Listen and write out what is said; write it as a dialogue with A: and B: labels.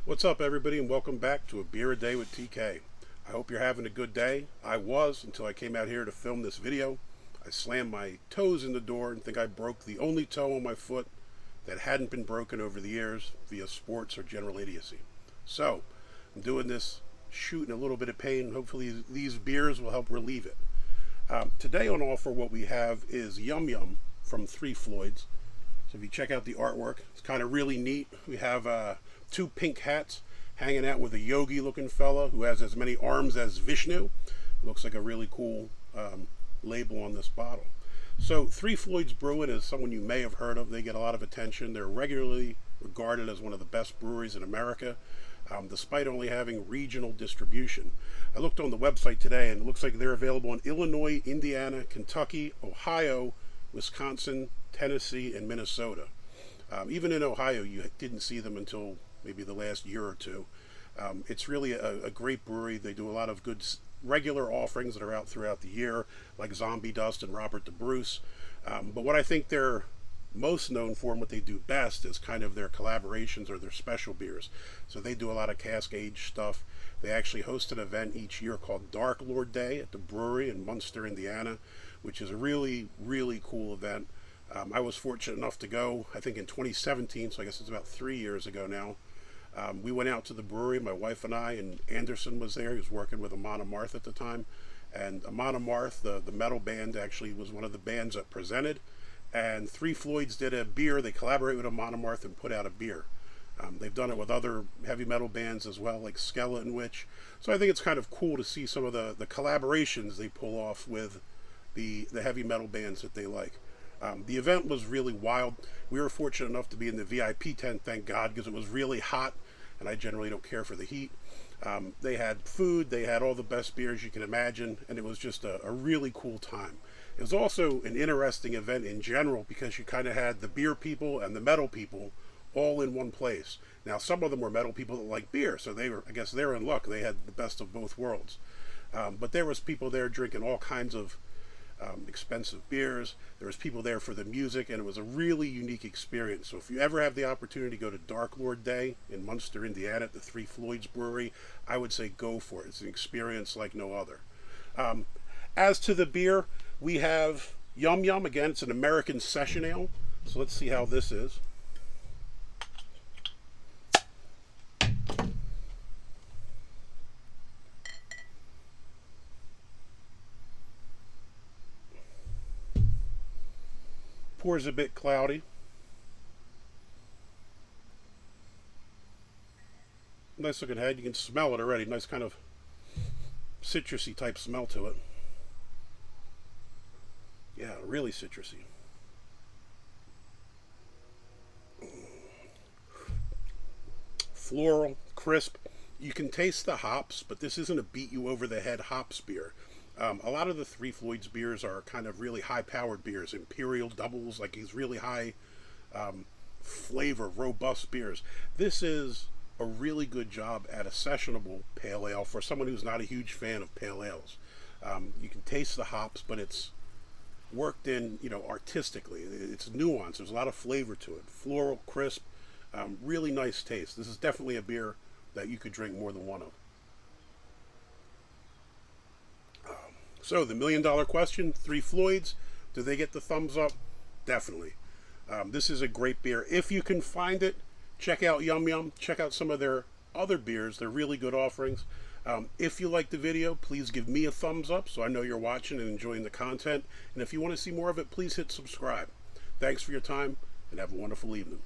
A: What's up, everybody, and welcome back to A Beer a Day with TK. I hope you're having a good day. I was until I came out here to film this video. I slammed my toes in the door and think I broke the only toe on my foot that hadn't been broken over the years via sports or general idiocy. So, I'm doing this shooting a little bit of pain. Hopefully these beers will help relieve it. Today on offer, what we have is Yum Yum from Three Floyds. So if you check out the artwork, it's kind of really neat. We have two pink hats hanging out with a yogi looking fella who has as many arms as Vishnu. Looks like a really cool label on this bottle. So Three Floyds Brewing is someone you may have heard of. They get a lot of attention. They're regularly regarded as one of the best breweries in America, despite only having regional distribution. I looked on the website today and it looks like they're available in Illinois, Indiana, Kentucky, Ohio, Wisconsin, Tennessee, and Minnesota. Even in Ohio, you didn't see them until maybe the last year or two. It's really a great brewery. They do a lot of good regular offerings that are out throughout the year, like Zombie Dust and Robert the Bruce. But what I think they're most known for and what they do best is kind of their collaborations or their special beers. So they do a lot of cask aged stuff. They actually host an event each year called Dark Lord Day at the Brewery in Munster, Indiana, which is a really, really cool event. I was fortunate enough to go, I think in 2017, so I guess it's about 3 years ago now. We went out to the brewery, my wife and I, and Anderson was there. He was working with Amon Amarth at the time. And Amon Amarth, the metal band, actually was one of the bands that presented. And Three Floyds did a beer. They collaborated with Amon Amarth and put out a beer. They've done it with other heavy metal bands as well, like Skeleton Witch. So I think it's kind of cool to see some of the collaborations they pull off with the heavy metal bands that they like. The event was really wild. We were fortunate enough to be in the VIP tent, thank God, because it was really hot, and I generally don't care for the heat. They had food, they had all the best beers you can imagine, and it was just a really cool time. It was also an interesting event in general because you kind of had the beer people and the metal people all in one place. Now, some of them were metal people that like beer, so I guess they're in luck. They had the best of both worlds. But there was people there drinking all kinds of expensive beers. There was people there for the music, and it was a really unique experience. So if you ever have the opportunity to go to Dark Lord Day in Munster, Indiana at the Three Floyds Brewery, I would say go for it. It's an experience like no other. As to the beer, we have Yum Yum. Again, it's an American session ale. So let's see how this is. Pours a bit cloudy. Nice looking head. You can smell it already. Nice kind of citrusy type smell to it. Yeah, really citrusy. Floral, crisp. You can taste the hops, but this isn't a beat you over the head hops beer. A lot of the Three Floyds beers are kind of really high-powered beers, imperial doubles, like these really high flavor, robust beers. This is a really good job at a sessionable pale ale for someone who's not a huge fan of pale ales. You can taste the hops, but it's worked in, artistically. It's nuanced. There's a lot of flavor to it. Floral, crisp, really nice taste. This is definitely a beer that you could drink more than one of. So the $1 million question, Three Floyds, do they get the thumbs up? Definitely. This is a great beer. If you can find it, check out Yum Yum. Check out some of their other beers. They're really good offerings. If you like the video, please give me a thumbs up so I know you're watching and enjoying the content. And if you want to see more of it, please hit subscribe. Thanks for your time and have a wonderful evening.